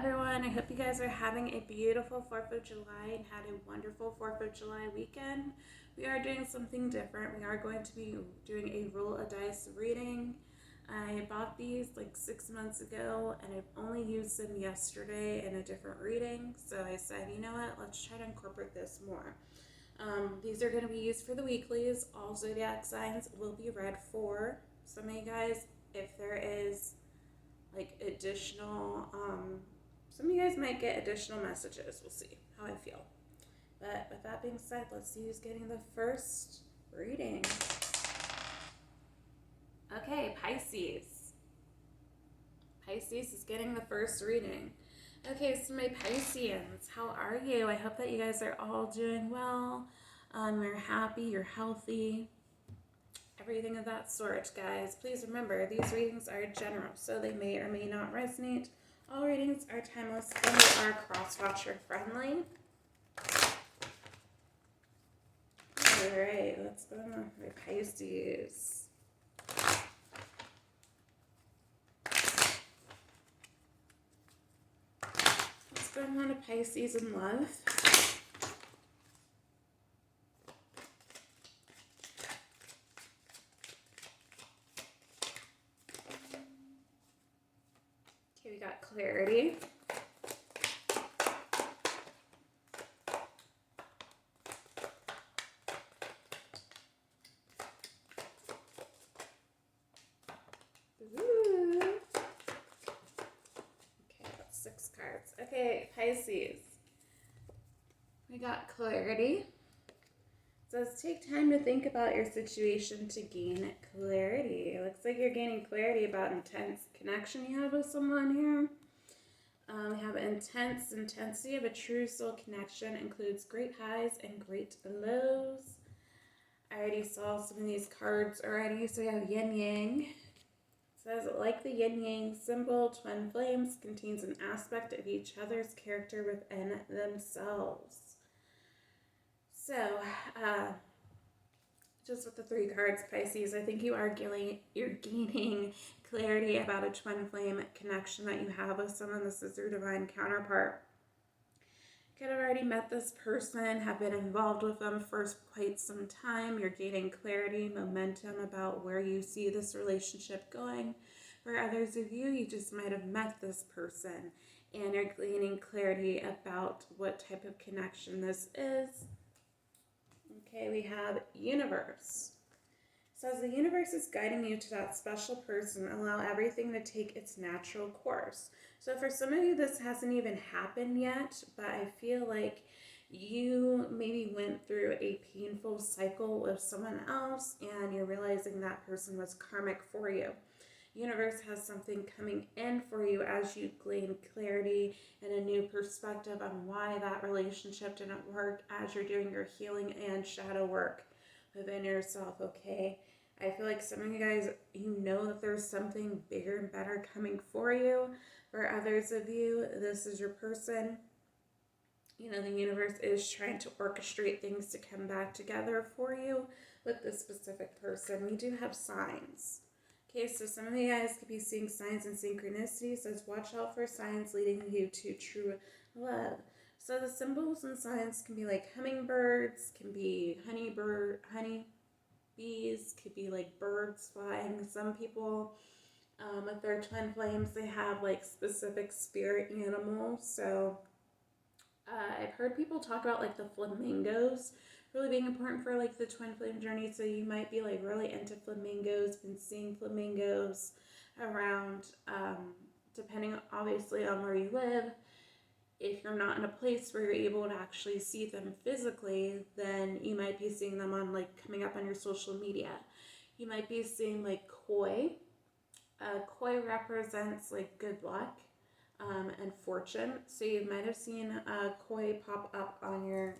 everyone. I hope you guys are having a beautiful 4th of July and had a wonderful 4th of July weekend. We are doing something different. We are going to be doing a roll of dice reading. I bought these like 6 months ago and I've only used them yesterday in a different reading. So I said, you know what, let's try to incorporate this more. These are going to be used for the weeklies. All zodiac signs will be read for. Some of you guys, if there is like additional, some of you guys might get additional messages. We'll see how I feel. But with that being said, let's see who's getting the first reading. Okay, Pisces. Pisces is getting the first reading. Okay, so my Pisceans, how are you? I hope that you guys are all doing well. You're happy, you're healthy, everything of that sort, guys. Please remember, these readings are general, so they may or may not resonate. All readings are timeless and they are cross-watcher friendly. Alright, let's go on with Pisces. What's going on to Pisces in love? Okay, we got clarity. Ooh. Okay, that's 6 cards. Okay, Pisces. We got clarity. It says take time to think about your situation to gain clarity. It looks like you're gaining clarity about intense connection you have with someone here. We have intensity of a true soul connection includes great highs and great lows. I already saw some of these cards already. So we have yin yang. It says like the yin yang symbol, twin flames contains an aspect of each other's character within themselves. So, just with the 3 cards, Pisces, I think you're gaining clarity about a twin flame connection that you have with someone. This is your divine counterpart. Could have already met this person, have been involved with them for quite some time. You're gaining clarity, momentum about where you see this relationship going. For others of you, you just might have met this person and you're gaining clarity about what type of connection this is. Okay, we have universe. It says the universe is guiding you to that special person. Allow everything to take its natural course. So for some of you, this hasn't even happened yet, but I feel like you maybe went through a painful cycle with someone else and you're realizing that person was karmic for you. Universe has something coming in for you as you gain clarity and a new perspective on why that relationship didn't work as you're doing your healing and shadow work within yourself, okay? I feel like some of you guys, you know that there's something bigger and better coming for you. For others of you, this is your person. You know, the universe is trying to orchestrate things to come back together for you with this specific person. We do have signs. Okay, so some of you guys could be seeing signs and synchronicity. Says watch out for signs leading you to true love. So the symbols and signs can be like hummingbirds, can be honey bees, could be like birds flying. Some people with their twin flames, they have like specific spirit animals. So I've heard people talk about like the flamingos really being important for like the twin flame journey. So you might be like really into flamingos, been seeing flamingos around, depending obviously on where you live. If you're not in a place where you're able to actually see them physically, then you might be seeing them on like coming up on your social media. You might be seeing like koi. Koi represents like good luck and fortune. So you might have seen koi pop up on your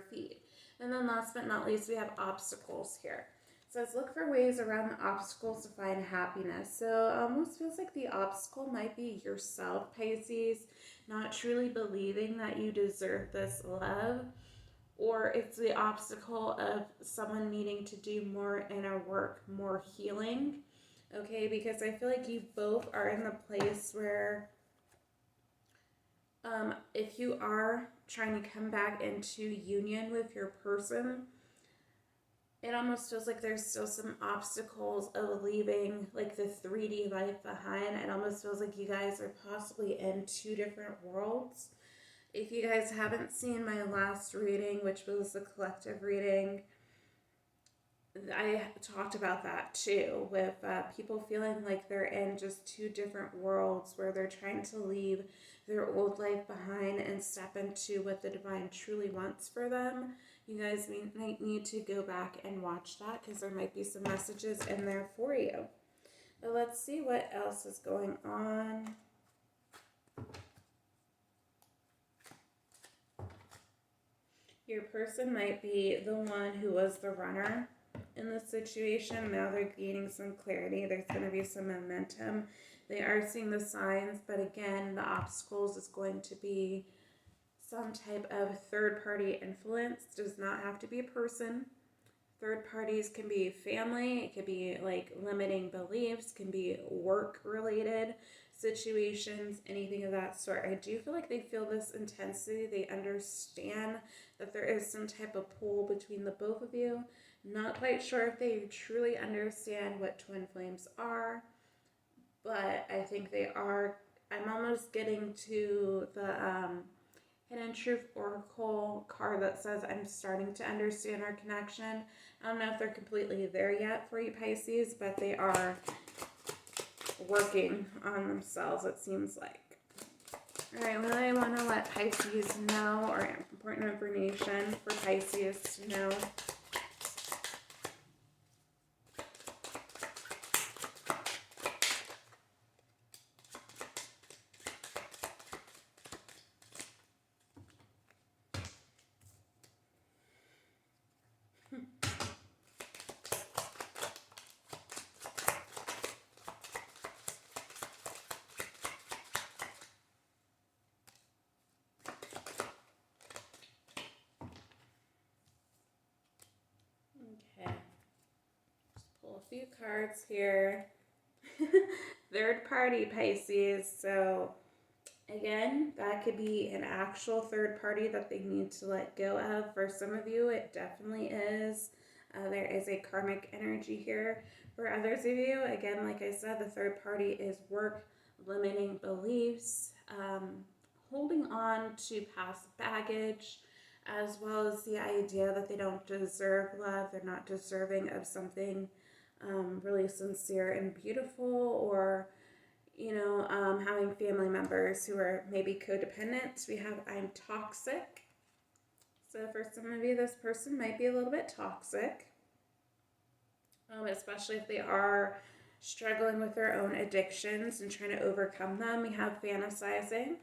feed. And then last but not least, we have obstacles here. It says look for ways around the obstacles to find happiness. So almost feels like the obstacle might be yourself, Pisces, not truly believing that you deserve this love, or it's the obstacle of someone needing to do more inner work, more healing. Okay, because I feel like you both are in the place where If you are trying to come back into union with your person, it almost feels like there's still some obstacles of leaving like the 3D life behind. It almost feels like you guys are possibly in two different worlds. If you guys haven't seen my last reading, which was the collective reading, I talked about that too, with people feeling like they're in just two different worlds where they're trying to leave their old life behind and step into what the divine truly wants for them. You guys might need to go back and watch that because there might be some messages in there for you. But let's see what else is going on. Your person might be the one who was the runner in this situation. Now they're gaining some clarity. There's going to be some momentum. They are seeing the signs, but again, the obstacles is going to be some type of third-party influence. It does not have to be a person. Third parties can be family. It could be like limiting beliefs. Can be work-related situations, anything of that sort. I do feel like they feel this intensity. They understand that there is some type of pull between the both of you. Not quite sure if they truly understand what twin flames are, but I think they are. I'm almost getting to the Hidden Truth Oracle card that says I'm starting to understand our connection. I don't know if they're completely there yet for you Pisces, but they are working on themselves, it seems like. All right, what do I want to let Pisces know, or important information for Pisces to know? Okay, just pull a few cards here. Third party Pisces. So again, that could be an actual third party that they need to let go of. For some of you, it definitely is. There is a karmic energy here. For others of you, again, like I said, the third party is work, limiting beliefs, holding on to past baggage, as well as the idea that they don't deserve love. They're not deserving of something really sincere and beautiful, or having family members who are maybe codependent. We have I'm toxic. So for some of you, this person might be a little bit toxic, especially if they are struggling with their own addictions and trying to overcome them. We have fantasizing.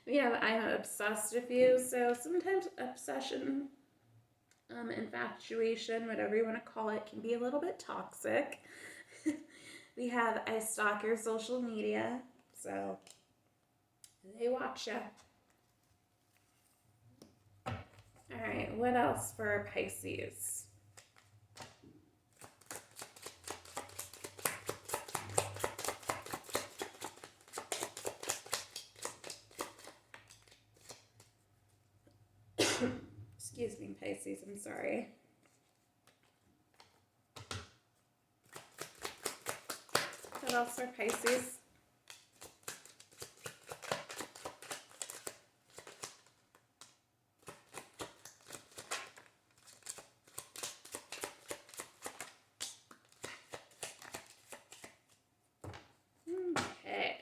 We have I'm obsessed with you. So sometimes obsession, infatuation, whatever you want to call it, can be a little bit toxic. We have I stalk your social media. So they watch you. All right, what else for Pisces? Excuse me, Pisces, I'm sorry. What else for Pisces? Okay.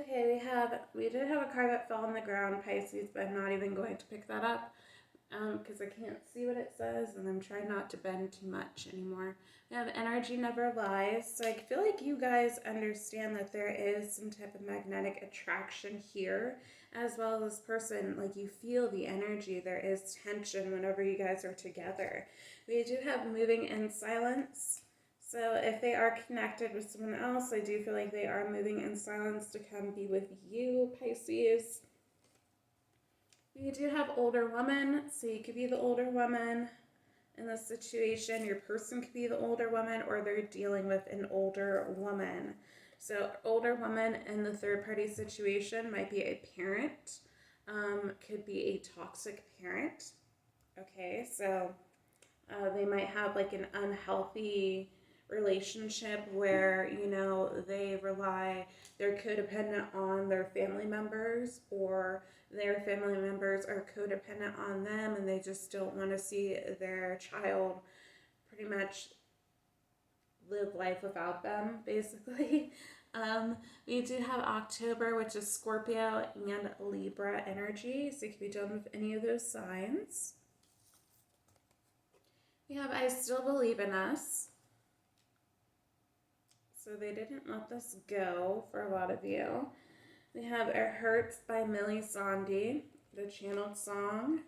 Okay, we did have a card that fell on the ground, Pisces, but I'm not even going to pick that up because I can't see what it says, and I'm trying not to bend too much anymore. We have energy never lies, so I feel like you guys understand that there is some type of magnetic attraction here, as well as this person, like you feel the energy. There is tension whenever you guys are together. We do have moving in silence. So if they are connected with someone else, I do feel like they are moving in silence to come be with you, Pisces. We do have older woman, so you could be the older woman. in this situation. Your person could be the older woman, or they're dealing with an older woman. So older woman in the third party situation might be a parent, could be a toxic parent. Okay, so they might have like an unhealthy relationship where, you know, they're codependent on their family members, or their family members are codependent on them, and they just don't want to see their child pretty much live life without them, basically. We do have October, which is Scorpio and Libra energy, so you could be dealing with any of those signs. We have I Still Believe in Us. So they didn't let this go for a lot of you. We have It Hurts by Millie Sondi, the channeled song.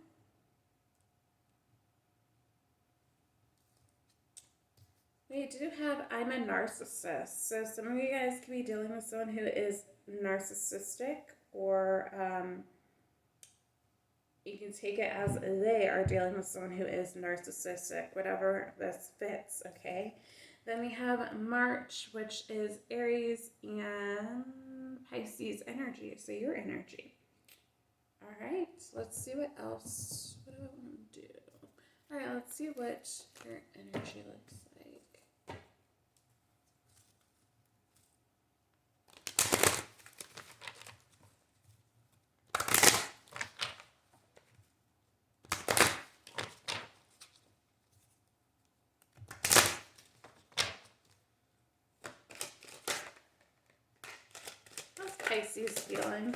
We do have I'm a Narcissist. So some of you guys could be dealing with someone who is narcissistic, or you can take it as they are dealing with someone who is narcissistic, whatever this fits, okay? Then we have March, which is Aries and Pisces energy, so your energy. All right, let's see what else. What do I want to do? All right, let's see what your energy looks like. How's Pisces feeling?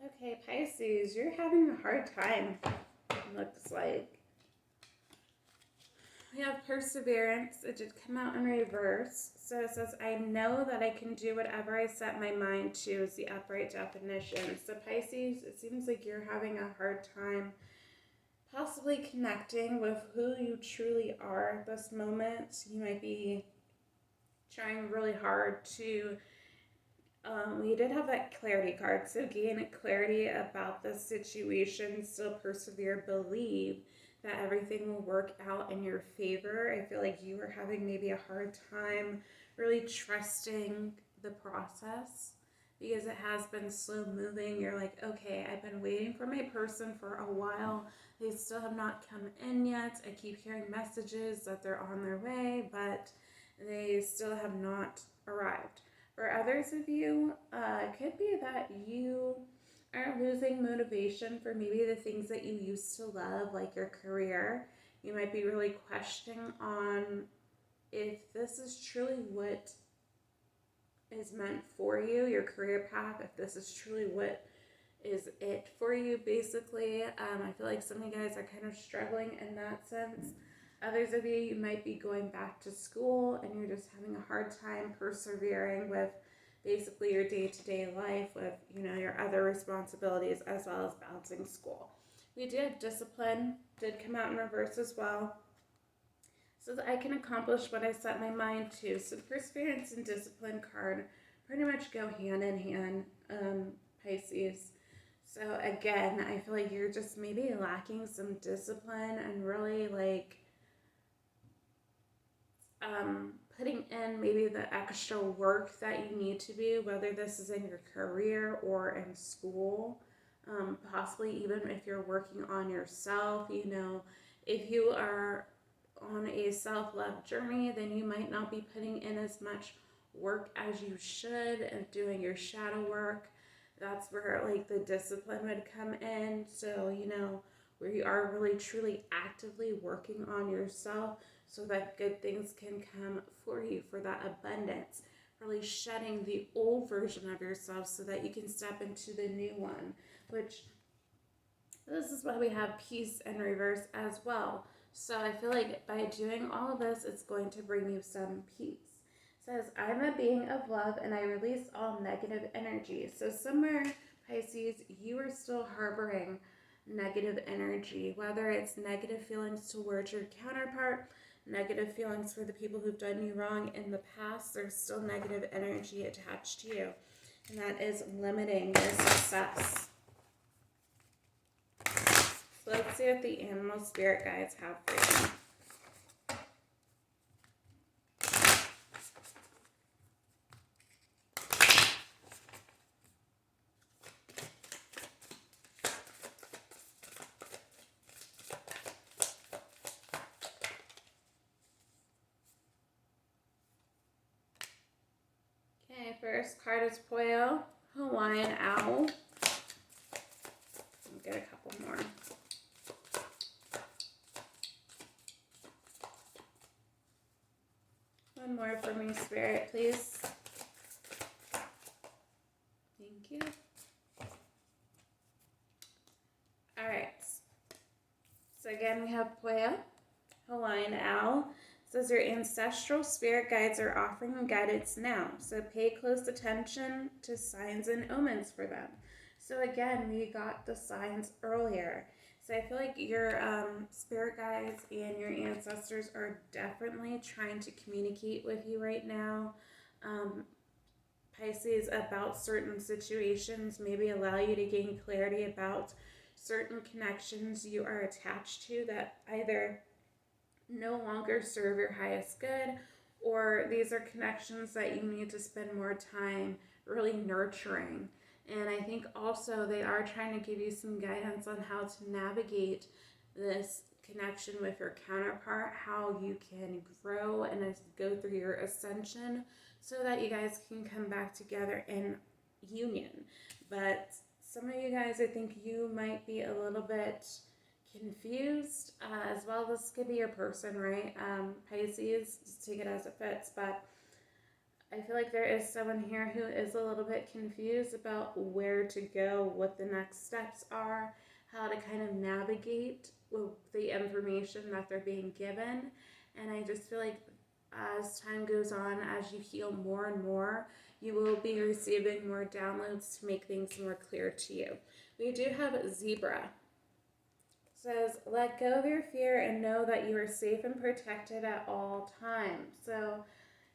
Okay, Pisces, you're having a hard time, looks like. We have Perseverance. It did come out in reverse. So it says, I know that I can do whatever I set my mind to, is the upright definition. So Pisces, it seems like you're having a hard time possibly connecting with who you truly are at this moment. You might be trying really hard to, we did have that clarity card. So gain clarity about the situation, still persevere, believe that everything will work out in your favor. I feel like you are having maybe a hard time really trusting the process because it has been slow moving. You're like, okay, I've been waiting for my person for a while. They still have not come in yet. I keep hearing messages that they're on their way, but they still have not arrived. For others of you, it could be that you are losing motivation for maybe the things that you used to love, like your career. You might be really questioning on if this is truly what is meant for you, your career path, if this is truly what is it for you, basically. I feel like some of you guys are kind of struggling in that sense. Others of you, you might be going back to school and you're just having a hard time persevering with basically your day-to-day life, with, you know, your other responsibilities, as well as balancing school. We do have Discipline, did come out in reverse as well. So that I can accomplish what I set my mind to. So the Perseverance and Discipline card pretty much go hand in hand, Pisces. So again, I feel like you're just maybe lacking some discipline and really like putting in maybe the extra work that you need to do, whether this is in your career or in school, possibly even if you're working on yourself. You know, if you are on a self-love journey, then you might not be putting in as much work as you should and doing your shadow work. That's where like the discipline would come in. So, you know, where you are really truly actively working on yourself so that good things can come for you, for that abundance. Really shedding the old version of yourself so that you can step into the new one, which this is why we have peace in reverse as well. So I feel like by doing all of this, it's going to bring you some peace. It says, I'm a being of love and I release all negative energy. So somewhere, Pisces, you are still harboring negative energy, whether it's negative feelings towards your counterpart, negative feelings for the people who've done you wrong in the past. There's still negative energy attached to you, and that is limiting your success. So let's see what the animal spirit guides have for you. Okay, first card is Poyo, Hawaiian Owl. I'll get a couple more. One more for me, Spirit, please. Thank you. All right. So again, we have Poyo, Hawaiian Owl. It says your ancestral spirit guides are offering guidance now. So pay close attention to signs and omens for them. So again, we got the signs earlier. So I feel like your spirit guides and your ancestors are definitely trying to communicate with you right now. Pisces, about certain situations, maybe allow you to gain clarity about certain connections you are attached to that either no longer serve your highest good, or these are connections that you need to spend more time really nurturing. And I think also they are trying to give you some guidance on how to navigate this connection with your counterpart, how you can grow and go through your ascension so that you guys can come back together in union. But some of you guys, I think you might be a little bit confused as well. This could be your person, right? Pisces, just take it as it fits, but I feel like there is someone here who is a little bit confused about where to go, what the next steps are, how to kind of navigate with the information that they're being given. And I just feel like as time goes on, as you heal more and more, you will be receiving more downloads to make things more clear to you. We do have Zebra. It says, let go of your fear and know that you are safe and protected at all times. So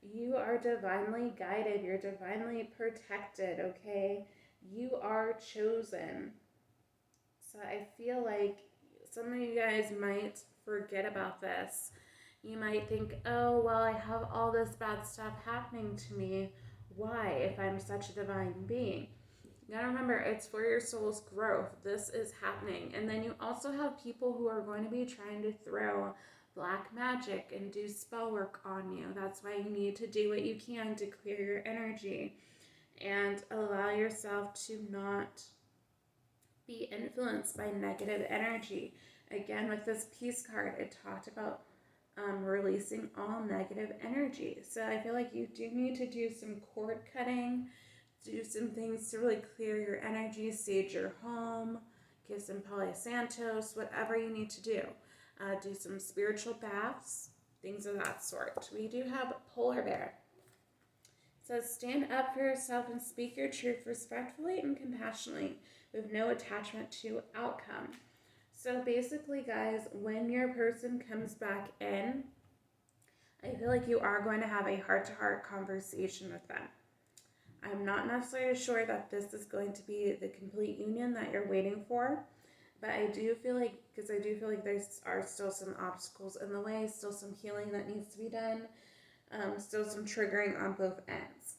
you are divinely guided. You're divinely protected, okay? You are chosen. So I feel like some of you guys might forget about this. You might think, oh, well, I have all this bad stuff happening to me. Why, if I'm such a divine being? You gotta remember, it's for your soul's growth. This is happening. And then you also have people who are going to be trying to throw black magic and do spell work on you. That's why you need to do what you can to clear your energy and allow yourself to not be influenced by negative energy. Again, with this peace card, it talked about releasing all negative energy. So I feel like you do need to do some cord cutting, do some things to really clear your energy, sage your home, give some Palo Santos, whatever you need to do. Do some spiritual baths, things of that sort. We do have Polar Bear. It says, stand up for yourself and speak your truth respectfully and compassionately with no attachment to outcome. So basically, guys, when your person comes back in, I feel like you are going to have a heart-to-heart conversation with them. I'm not necessarily sure that this is going to be the complete union that you're waiting for, but I do feel like, because I do feel like there are still some obstacles in the way, still some healing that needs to be done, still some triggering on both ends.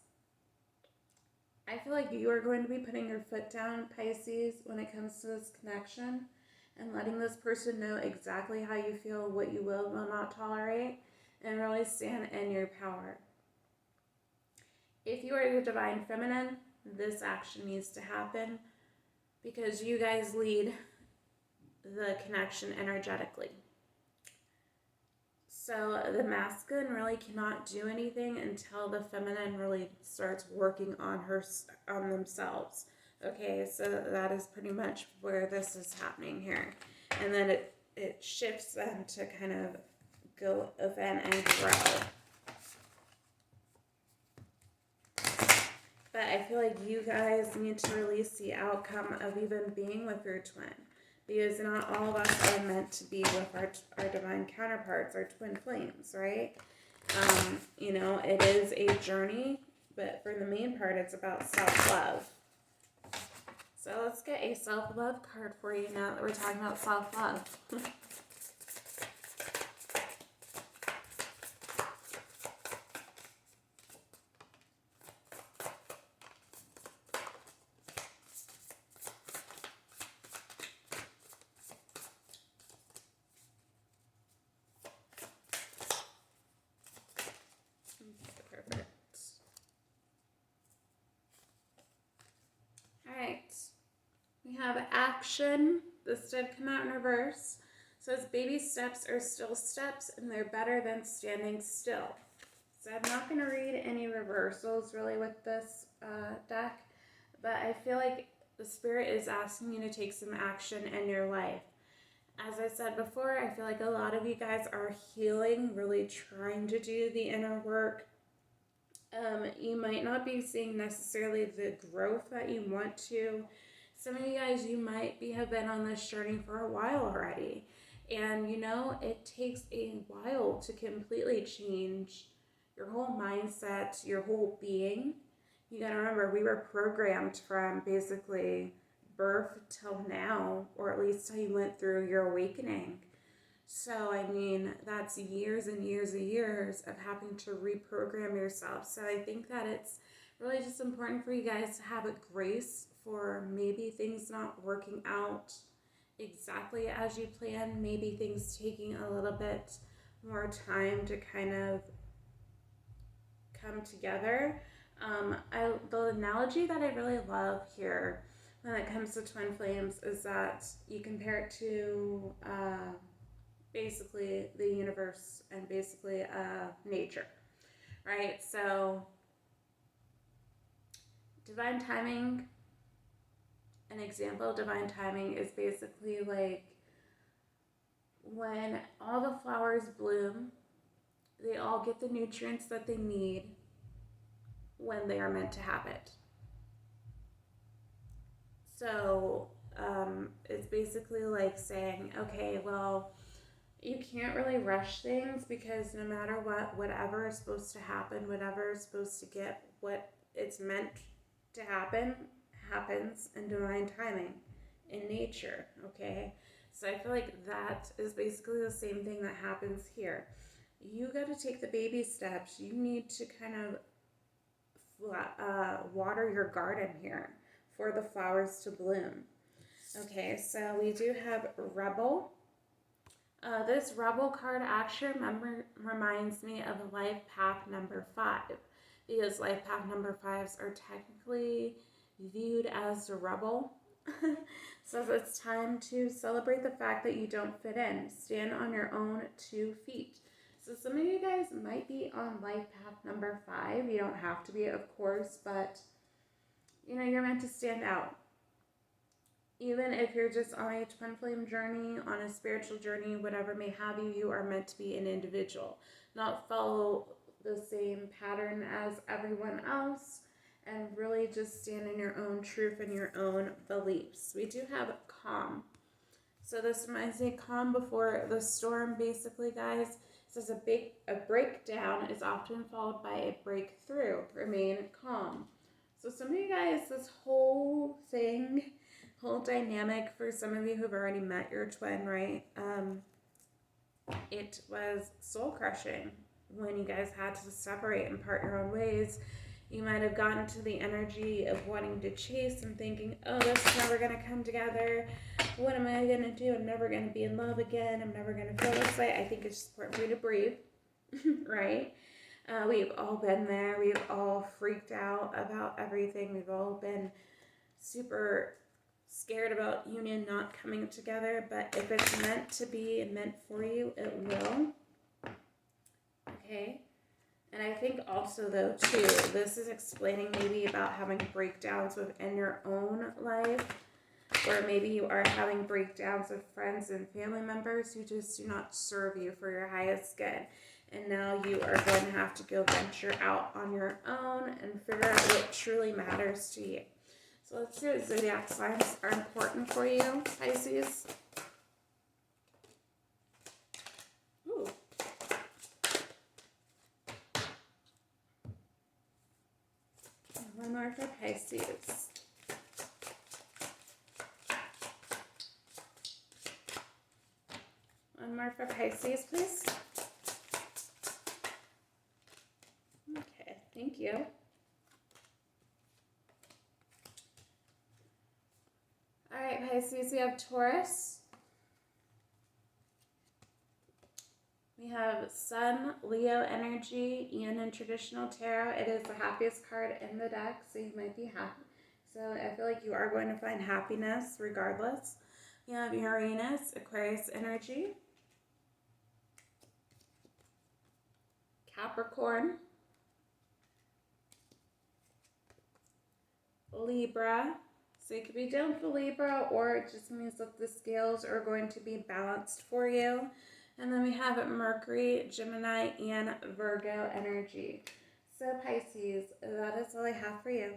I feel like you are going to be putting your foot down, Pisces, when it comes to this connection, and letting this person know exactly how you feel, what you will not tolerate, and really stand in your power. If you are the divine feminine, this action needs to happen because you guys lead the connection energetically. So the masculine really cannot do anything until the feminine really starts working on themselves. Okay, so that is pretty much where this is happening here. And then it shifts them to kind of go within and grow. But I feel like you guys need to release the outcome of even being with your twin. because not all of us are meant to be with our divine counterparts, our twin flames, right? You know, it is a journey, but for the main part, it's about self-love. So let's get a self-love card for you now that we're talking about self-love. Perfect. Alright. We have action. This did come out in reverse. So it's baby steps are still steps, and they're better than standing still. So I'm not going to read any reversals really with this deck, but I feel like the Spirit is asking you to take some action in your life. As I said before, I feel like a lot of you guys are healing, really trying to do the inner work. You might not be seeing necessarily the growth that you want to. Some of you guys, you might have been on this journey for a while already. And you know, it takes a while to completely change your whole mindset, your whole being. You gotta remember, we were programmed from basically birth till now, or at least till you went through your awakening. So, I mean, that's years and years and years of having to reprogram yourself. So I think that it's really just important for you guys to have a grace for maybe things not working out exactly as you planned, maybe things taking a little bit more time to kind of come together. The analogy that I really love here when it comes to twin flames is that you compare it to basically the universe and basically nature, right? So divine timing, an example of divine timing is basically like when all the flowers bloom, they all get the nutrients that they need when they are meant to have it. So it's basically like saying, okay, well, you can't really rush things because no matter what, whatever is supposed to happen, whatever is supposed to get what it's meant to happen, happens in divine timing, in nature, okay? So I feel like that is basically the same thing that happens here. You got to take the baby steps. You need to kind of water your garden here for the flowers to bloom. Okay, so we do have Rebel. This Rebel card actually reminds me of life path number 5, because life path number 5s are technically viewed as the rebel. So it's time to celebrate the fact that you don't fit in. Stand on your own 2 feet. So some of you guys might be on life path number 5. You don't have to be, of course, but you know, you're meant to stand out. Even if you're just on a twin flame journey, on a spiritual journey, whatever may have you, you are meant to be an individual. Not follow the same pattern as everyone else, and really just stand in your own truth and your own beliefs. We do have calm. So this reminds me of calm before the storm, basically, guys. It says a breakdown is often followed by a breakthrough. Remain calm. So some of you guys, this whole thing, whole dynamic, for some of you who've already met your twin, right? It was soul crushing when you guys had to separate and part your own ways. You might have gotten to the energy of wanting to chase and thinking, oh, this is never going to come together. What am I going to do? I'm never going to be in love again. I'm never going to feel this way. I think it's just important for you to breathe, right? We've all been there. We've all freaked out about everything. We've all been super scared about union not coming together. But if it's meant to be and meant for you, it will. Okay? And I think also, though, too, this is explaining maybe about having breakdowns within your own life, or maybe you are having breakdowns with friends and family members who just do not serve you for your highest good. And now you are going to have to go venture out on your own and figure out what truly matters to you. So let's see what zodiac signs are important for you, Pisces. Ooh. One more for Pisces. One more for Pisces, please. Okay, thank you. All right, Pisces, we have Taurus. We have Sun, Leo energy, and in traditional tarot, it is the happiest card in the deck, so you might be happy. So I feel like you are going to find happiness regardless. We have Uranus, Aquarius energy. Capricorn. Libra. So you could be dealing with Libra, or it just means that the scales are going to be balanced for you. And then we have Mercury, Gemini, and Virgo energy. So Pisces, that is all I have for you.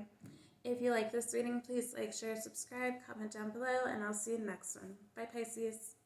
If you like this reading, please like, share, subscribe, comment down below, and I'll see you next one. Bye, Pisces.